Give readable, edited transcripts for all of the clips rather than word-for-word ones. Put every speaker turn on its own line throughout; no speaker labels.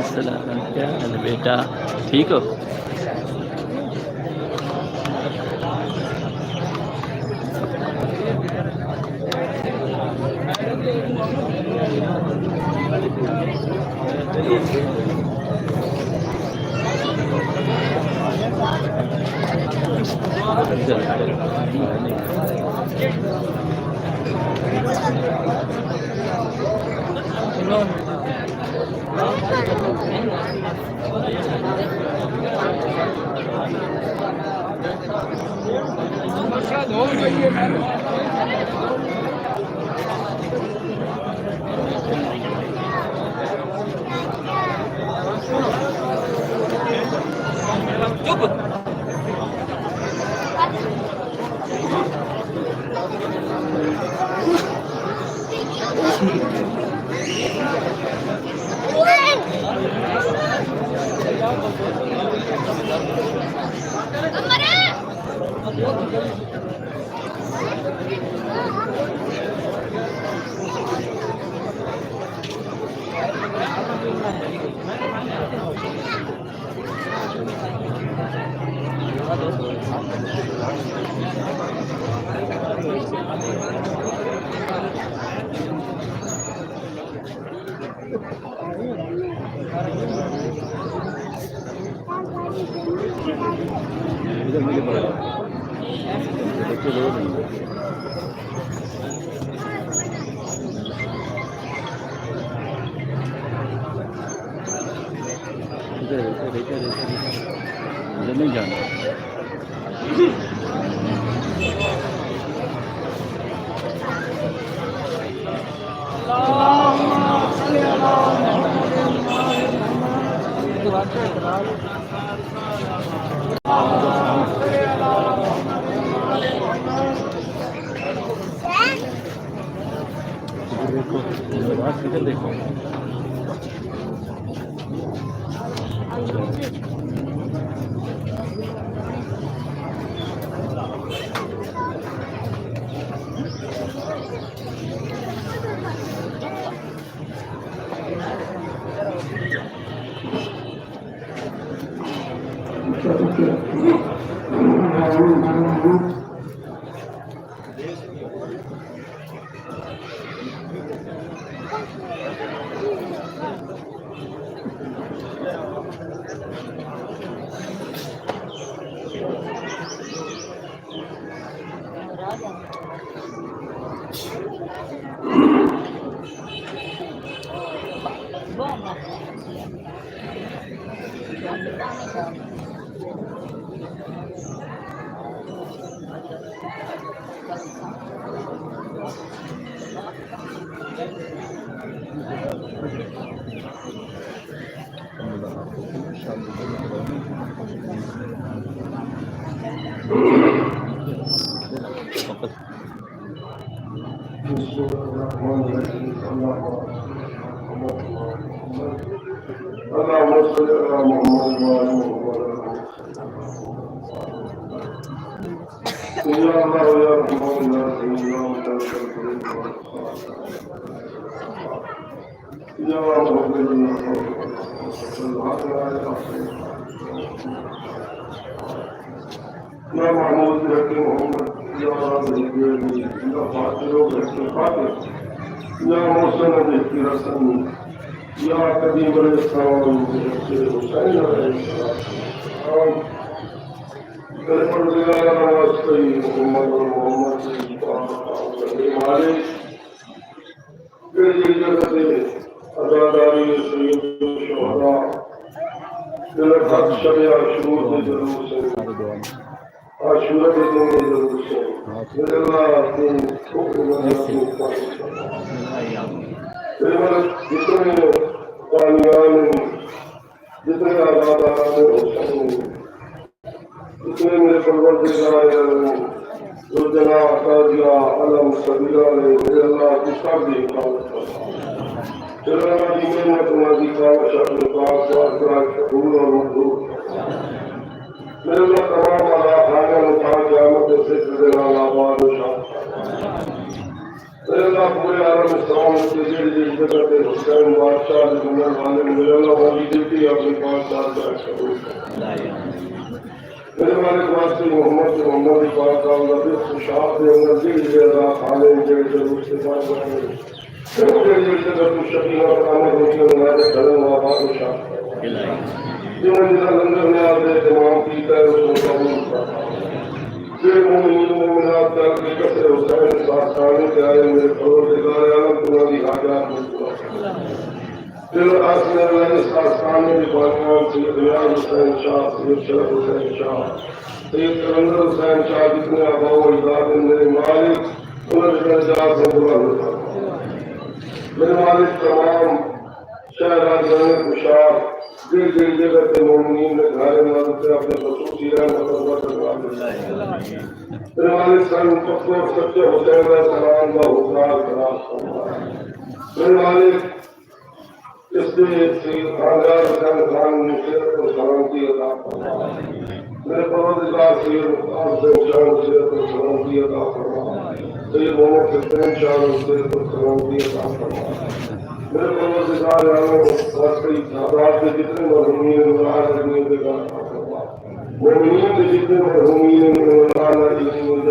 सलाम, क्या हाल है बेटा, ठीक हो? नहीं जाना देखो देखो
मेरा पूरे आलम इस्लाम के लिए जगत हुसैन बादशाह जुमन वाले मेरा वाली ड्यूटी अपने 5 साल का कबूल मेरे वाले वास्ते मोहम्मद के मोहम्मद पाक का नबी खुशाब के अंदर दिल जरा खाने के जरूर से बात करें मेरे लिए जगत शकीना कामत होती हमारे धर्म आबाद शाह जिन्होंने लंगर में आते तमाम की तरह उसको कबूल मेरे कसर हुसैन सास्तानी के आए मेरे परवरदिगार आलम तुम्हारी हाजात दिल आसमान वाले सास्तानी के बानियान सैयद रियाज हुसैन शाह सैयद शरफ हुसैन शाह सैयद कलंदर हुसैन शाह जितने आबाओ अजदाद मेरे मालिक उन्हें दर्जात से बुलंद मेरे मालिक तमाम शहराजान खुशाब दिल दिल जगह के मोमिनीन ने घारे मदद से अपने खसूसी मेरे मालिक सन पक्कों सच्चे हुसैन का सलाम का हुकार मेरे मालिक इससे खानदार हुसैन खान मुसीबत को सलामती अता मेरे परवरदिगार सैयद मुख्तार हुसैन शाह मुसीबत को सलामती अता फरमा सैयद मोहम्मद हुसैन शाह मुसीबत को सलामती अता फरमा मेरे परवरदिगार आलम वाकई सादात के जितने मरहूमीन मुराद रखने के मोमिनीन के जितने मरहूमीन मुराद रखने के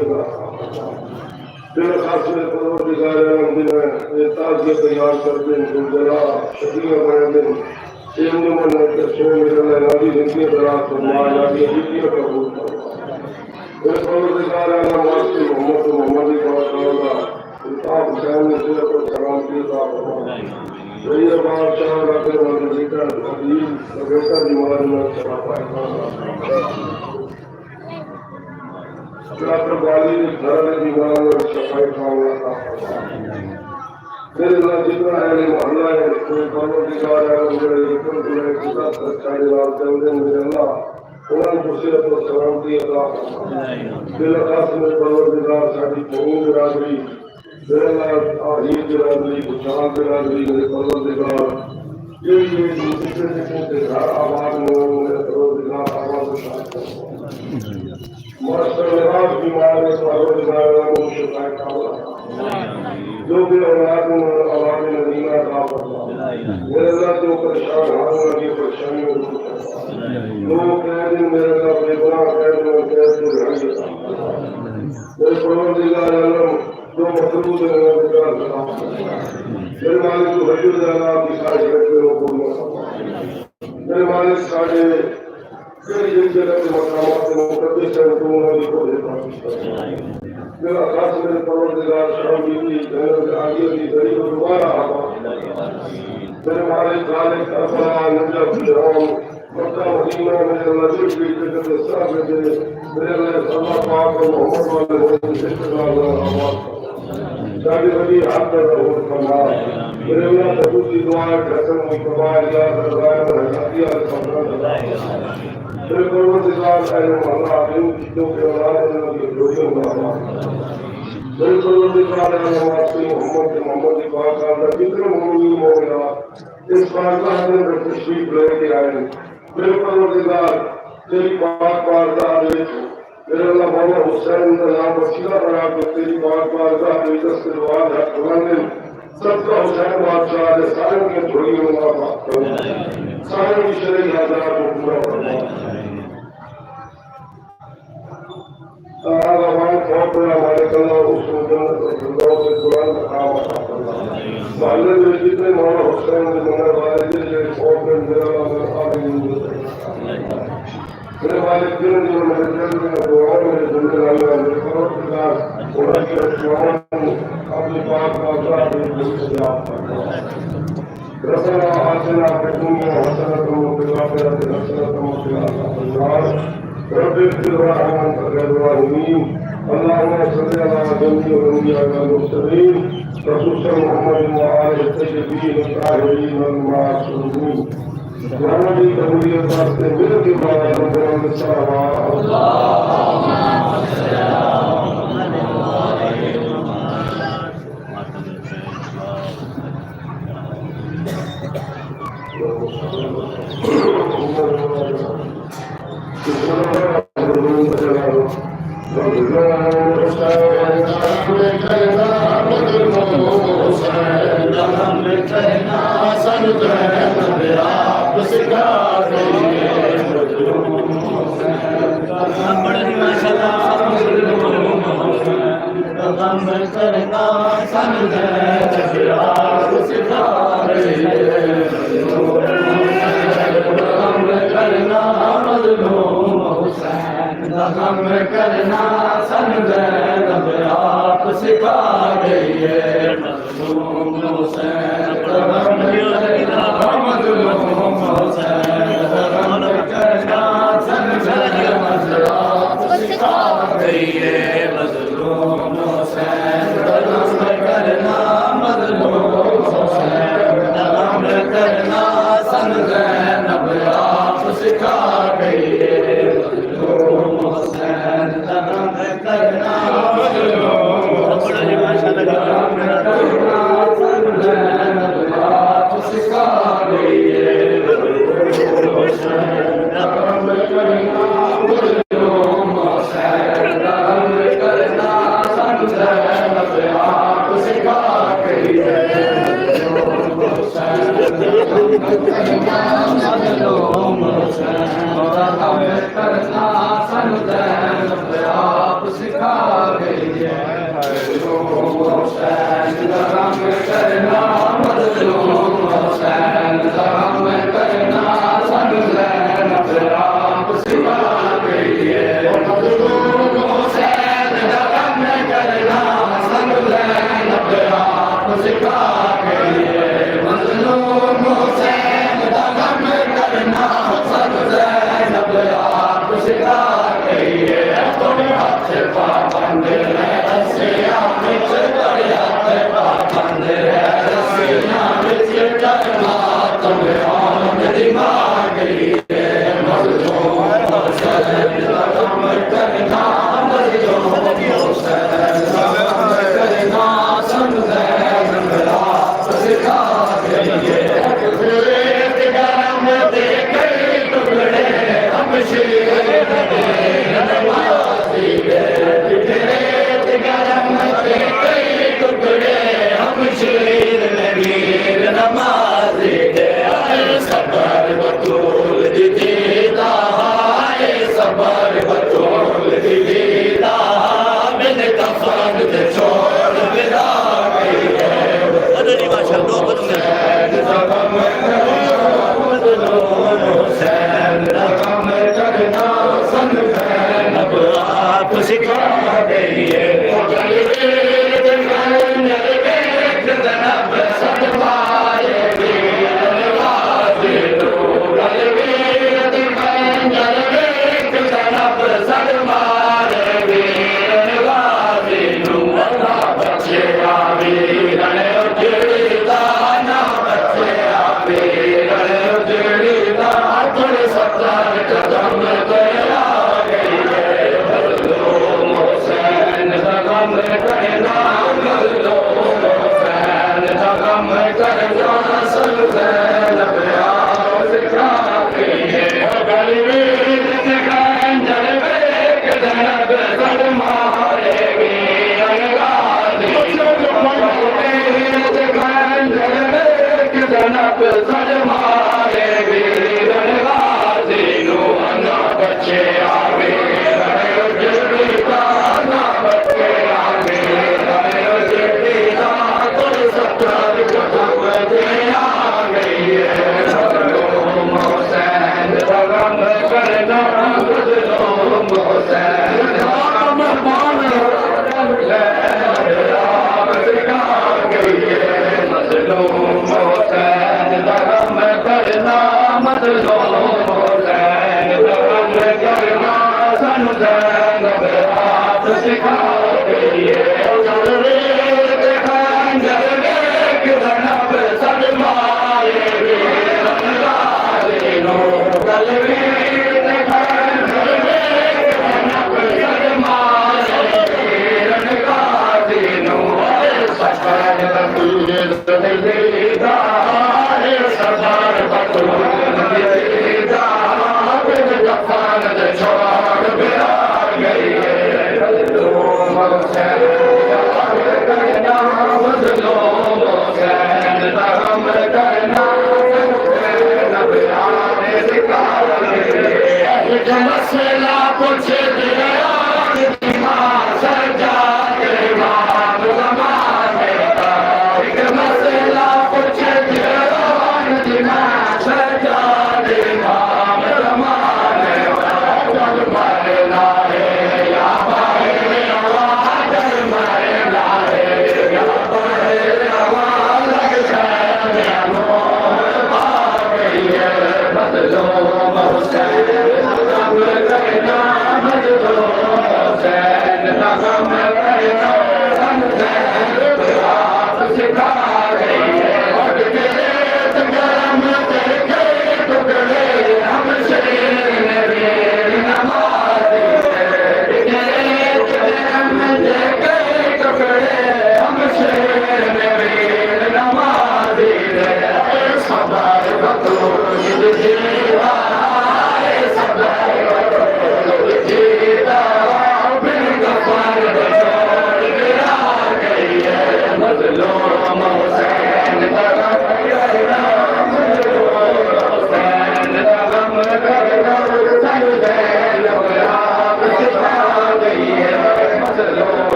दिल खास में परवरदिगार आलम जिन्हें ताज़िया तैयार करते हैं जला शकीला बनाते हैं इन मन के सो मेरे नादी जिंदगी दराज फरमाया ये जिंदगी कबूल फरमा मेरे परवरदिगार आलम वास्ते मोहम्मद का इल्ताफ हुसैन ने सिर पर सलाम किया भैया बादशाह रखे बेटा अजीब बेटा बीमार में चला पाएगा डॉक्टर बाली घर बीमार में सफाई खाना था मेरे लिए जितना है मोहल्ला है कोई परवरदिगार है मेरे लेकिन तुम्हें कितना सच्चाई लाल चलते मेरे अल्लाह उन्होंने मुसीबत को सलाम किया दिल खास में परवरदिगार साड़ी कौम बिरादरी आहिर बिरादरी गुजरात बिरादरी मेरे परवरदिगार ये दूसरे घर आबाद में मेरे परवरदिगार आबाद मास्टर निवास बीमार में परवरदिगार को शिकायत का जो भी औलाद आवाज नदीना का मेरे अल्लाह जो परेशान हाल लगी परेशानी लोग कह दिन मेरे अल्लाह बेगुनाह कह दो कैसे मेरे परवरदिगार आलम जो मखलूक है मेरे मालिक को हजूर जाना की सारी घटनाओं को मेरे मालिक सारे कई जगह के मकामात से मुकद्दस है उन्होंने को देता मेरा खास मेरे परवरदिगार शाम की जन्नत आगे की गली को दोबारा मेरे मालिक खालिक करबला नजफ फिरौन मक्का मदीना मेरे नजर की जगत सब मेरे अल्लाह पाक और मोहम्मद वाले इस्तेमाल सारी बड़ी हाथ और फरमा मेरे अल्लाह खसूसी दुआ कसम मुकबाल या दरबार हयातिया सल्लल्लाहु मेरे परवरदिगार अल्लाह इन चीजों के औलाद ने जोड़े हुआ मेरे परवरदिगार मोहम्मद के मोहम्मद पाक का जितने मोमिन मोमिनात इस बारगाह में तशरीफ लेके आए मेरे परवरदिगार तेरी पाक बारगाह में मेरे अल्लाह बाबा हुसैन का नाम वसीला बना के तेरी पाक बारगाह में इज्जत से दुआ है खुदाने सबका हुसैन बादशाह ने सारे के झोली में बात करो सारे की शरीर हाजरात को पूरा करना हमारे बहुत बड़ा हमारे कला उस से कुरान का काम आता में जितने मौला हुसैन के मना वाले जिससे बहुत मेरे मालिक दिन जो मेरे दिल में दुआ मेरे जिंदगी में मेरे परवरदिगार उनके रहमान अपने पाक का अल्लाह के दिल से आप रब्बना आतिना फिद दुनिया हसनतन व फिल आखिरति हसनतन व क़िना अज़ाबन्नार रब्बि इग़फिर वरहम वअन्त खैरुर राहिमीन अल्लाहुम्मा सल्लि अला जमीइल अंबिया वल मुरसलीन रसूल मुहम्मद व आलिहि तय्यबीन ताहिरीन वल मासूमीन Rahmati Kabuliyat वास्ते मिल के बाद हम सलावा सिखा गई गम करना समझे आप सिखा रही है गम करना मजलूम हुसैन गम करना समझे आप सिखा रही है मजलूम हुसैन गम करना मजलूम हुसैन गम करना समझे आप सिखा रही है मजलूम हुसैन गम करना मजलूम हुसैन गम करना समझे आप सिखा गई है मजलूम हुसैन गम करना मजलूम हुसैन गम करना समझे आप सिखा गई है मजलूम हुसैन गम करना मजलूम हुसैन गम करना समझे आप सिखा गई है मजलूम हुसैन गम करना मजलूम हुसैन गम करना समझे आप सिखा गई है मजलूम हुसैन गम करना मजलूम हुसैन गम करना समझे आप सिखा गई है मजलूम हुसैन गम करना समझे आप सिखा गई है मजलूम हुसैन गम करना समझे आप सिखा गई है थोड़े हाथ पाबंद है रस्सियां विच थोड़े हाथ पाबंद है रस्सियां विच डरना तुम्हें आमद मार गई है मजलूम हुसैन गम करना मजलूम हुसैन गम करना समझे आप सिखा गई है गरम दे कई टुकड़े हम शीर नमाज़ी गए गरम दे कई टुकड़े हम शीर वीर नमाज़ी गए सबर बतूल दीदा है सबर बतूल दीदा बिन कफन दे छोड़ विदा गई है अदरी माशाअल्लाह गम हुसैन गम करना समझे आप सिखा गई है करना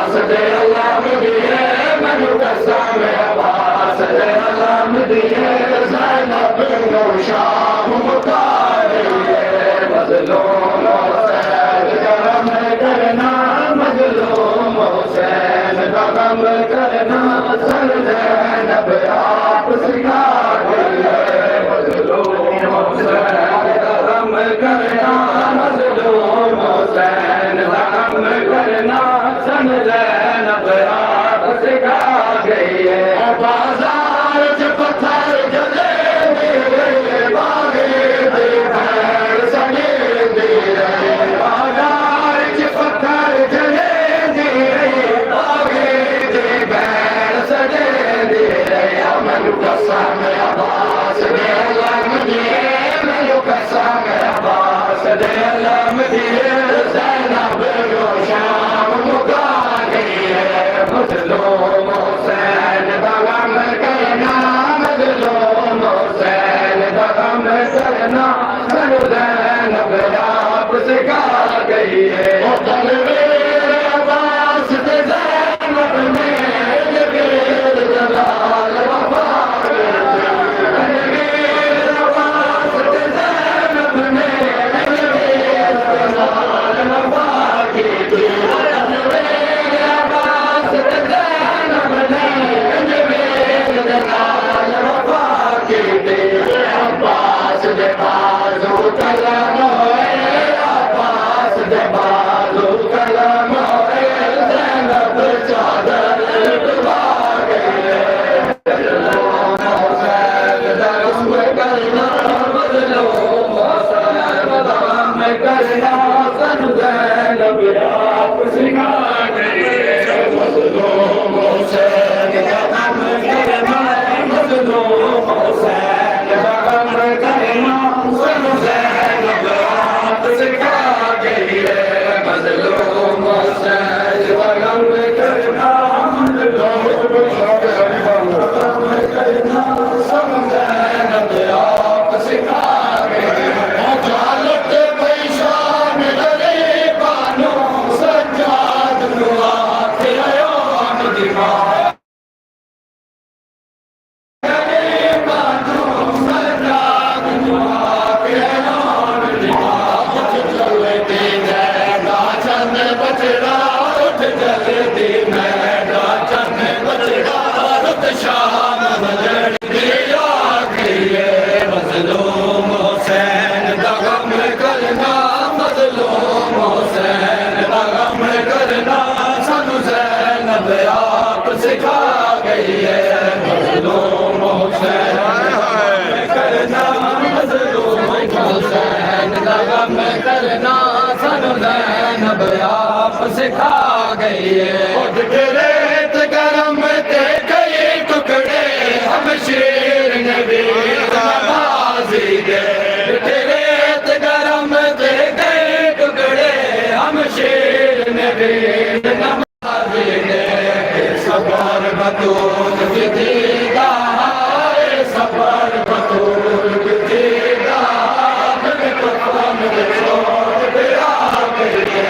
अब्बास दे अल्लाह दिए मैनू कसम अब्बास दे अल्लाह दिए ज़ैनब नो शाम मुतारे मज़लूम हुसैन का गम करना मज़लूम हुसैन का गम करना सर ज़ैनब आप सिखा गई मज़लूम हुसैन का गम करना मज़लूम हुसैन का गम करना सन ज़ैनब आप सिखा गई है बाजार च पत्थर जले मेरे बागे दे भैर सगे दे बाजार च पत्थर जले मेरे बागे दे भैर सगे दे मैनू कसम अब्बास दे अल्लाह दिए मैनू कसम अब्बास दे अल्लाह दिए ज़ैनब नो शाम मुका गई है मज़लूम हुसैन का गम करना मज़लूम हुसैन का गम करना मैनू ज़ैनब आप सिखा गई है तनवीर अब्बास ते ज़ैनब ने तनवीर जलाल वफा तनवीर अब्बास ते ज़ैनब ने तनवीर जलाल वफा की तनवीर अब्बास ते ज़ैनब ने तनवीर जलाल वफा की अब्बास दे बाजू कलम होए अब्बास दे बाजू कलम होए ज़ैनब चादर लुटवा गई मज़लूम हुसैन दा गम करना मज़लूम हुसैन दा गम करना सन ज़ैनब आप सिखा गई मज़लूम हुसैन दा गम करना मज़लूम हुसैन दा गम करना सन ज़ैनब आप सिखा गई है मज़लूम हुसैन दा गम करना मज़लूम करना सन ज़ैनब आप सिखा गई है जालत पैशान गरीबानो सज्जाद नु आखे आयो दिमा गरीबानो सज्जाद नु आखे आयो दिमा जल्दी नैना चंद बचड़ा उठ जल्दी नैना चंद बचड़ा रुत शाम बदलती आ गई है मज़लूम हुसैन दा गम करना मज़लूम हुसैन दा गम करना सानू ज़ैनब आप सिखा गई है मज़लूम हुसैन करना मज़लूम हुसैन दा गम करना सानू ज़ैनब आप सिखा गई है उठ के रेत गरम ते कई टुकड़े हम शेर नबीर नवाज़ी दे रेत गरम ते कई टुकड़े हम शेर नबीर नवाज़ी दे सबर बतूल की दीदा सबर बतूल की दीदा अपने कफन में छोड़ दे आ गई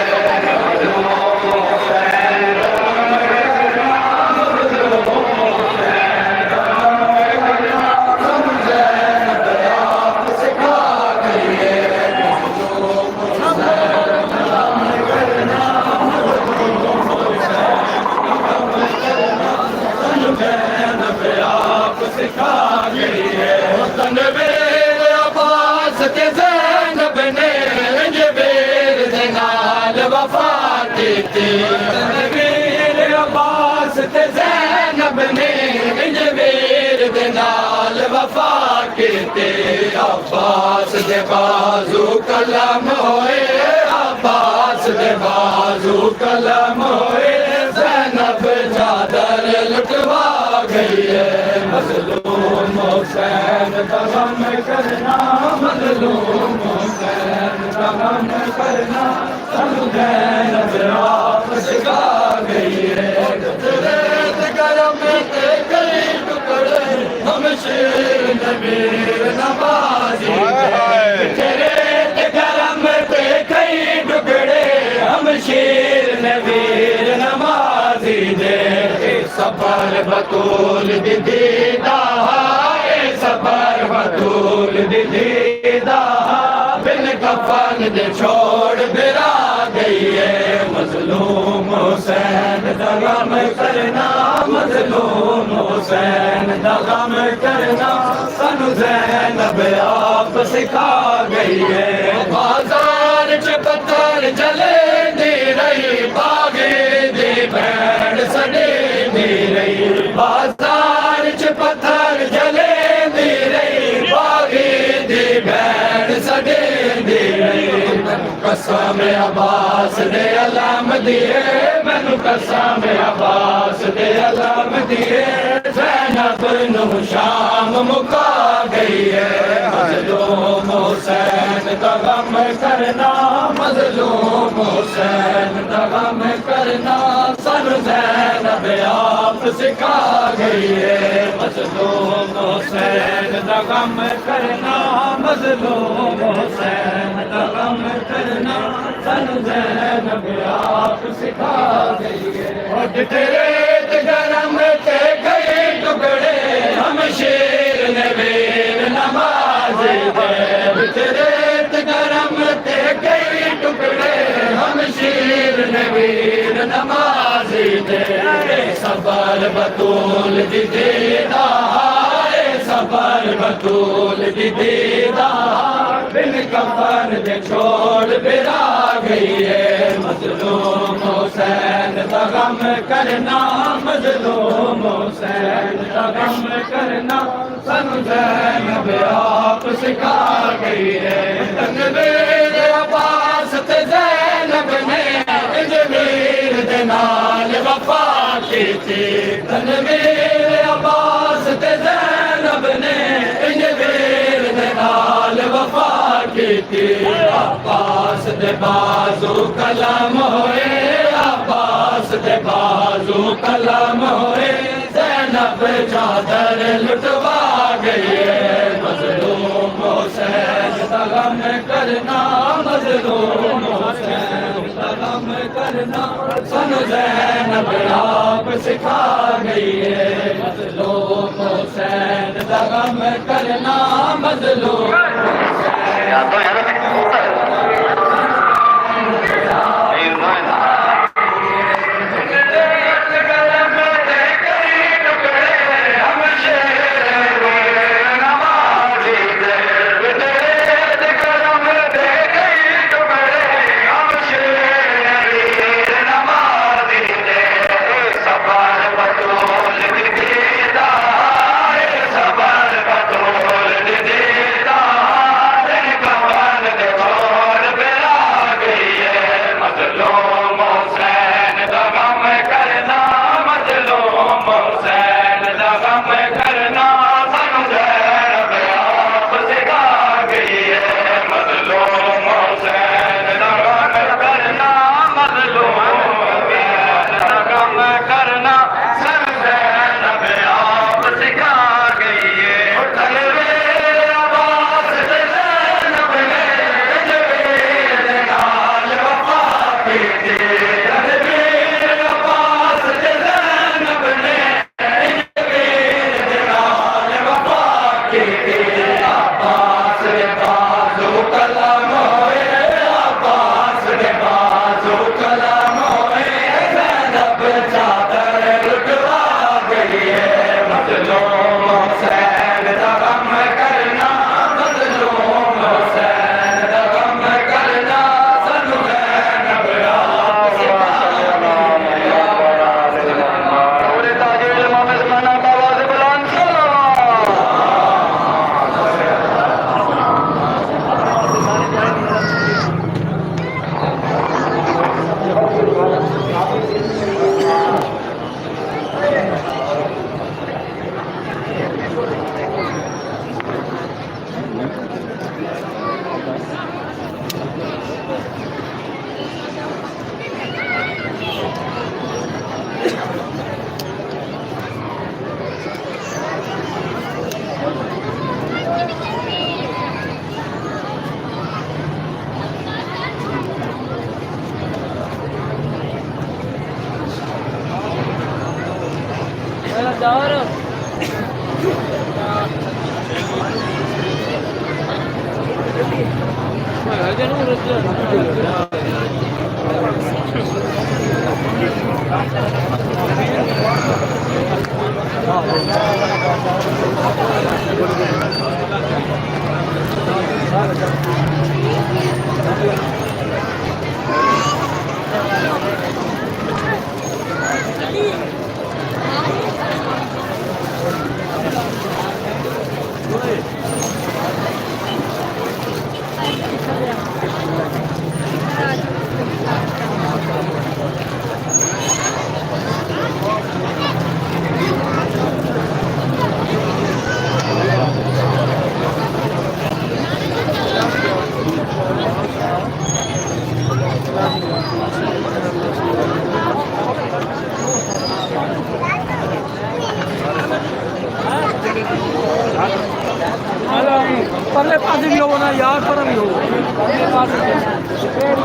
तनवीर अब्बास ते ज़ैनब ने जबीर दे नाल वफा की तनवीर अब्बास ते ज़ैनब ने जबीर दे नाल वफा की अब्बास दे बाजू कलम होए अब्बास दे बाजू कलम होए ज़ैनब चादर लुटवा गई है मज़लूम हुसैन का गम करना मज़लूम हुसैन का गम करना सब ज़ैनब आप सिखा गई है रेत गरम के कई टुकड़े हम शेर नबीर नवाज़ी रेत गरम के कई टुकड़े हम शेर नबीर नवाज़ी दे सफर बतूल दीदा सफर बतूल दीदा बिन कफन दे छोड़ बिरा गई है मजलूम हुसैन दा गम करना मजलूम हुसैन दा गम करना सानू ज़ैनब आप सिखा गई है बाजार च पत्थर जले दी रही बागे दी भैड़ सड़े दी रही बाजार च पत्थर जले दी रही बागे दी भैड़ सड़े दी रही कसम अब्बास दे अलाम दिए मैनू कसम अब्बास दे अलाम दिए ज़ैनब नू शाम मुका गई है मजलूम हुसैन दा गम करना मजलूम हुसैन दा गम करना सानू ज़ैनब आप सिखा गई है मजलूम हुसैन दा गम करना मजलूम हुसैन दा गम करना सानू ज़ैनब आप सिखा गई है और तेरे गरम ते गए टुकड़े हम शेर ने वीर नमाज़ी तेरे गरम ते गए टुकड़े हम शेर ने वीर नमाज़ी दे सबर बतूल दी दीदा सबर बतूल दी दीदा बिन कफन दे छोड़ बिरा गई है मजलूम हुसैन दा गम करना मजलूम हुसैन दा गम करना सानू ज़ैनब आप सिखा गई है तनवीर अब्बास ते ज़ैनब ने वीर दे नाल वफा की थी तनवीर अब्बास ते ज़ैनब ने वीर दे नाल वफा की थी अब्बास दे बाजू कलम होए अब्बास दे बाजू कलम होए ज़ैनब चादर लुटवा गई है मजलूम हुसैन दा गम करना मजलूम हुसैन दा गम करना सानू ज़ैनब आप सिखा गई है मजलूम हुसैन दा गम करना मजलूम
परले पास भी हो ना यार, पर भी हो परले पास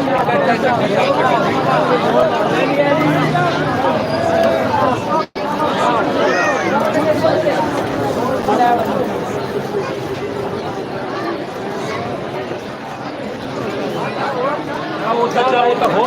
वो तो हो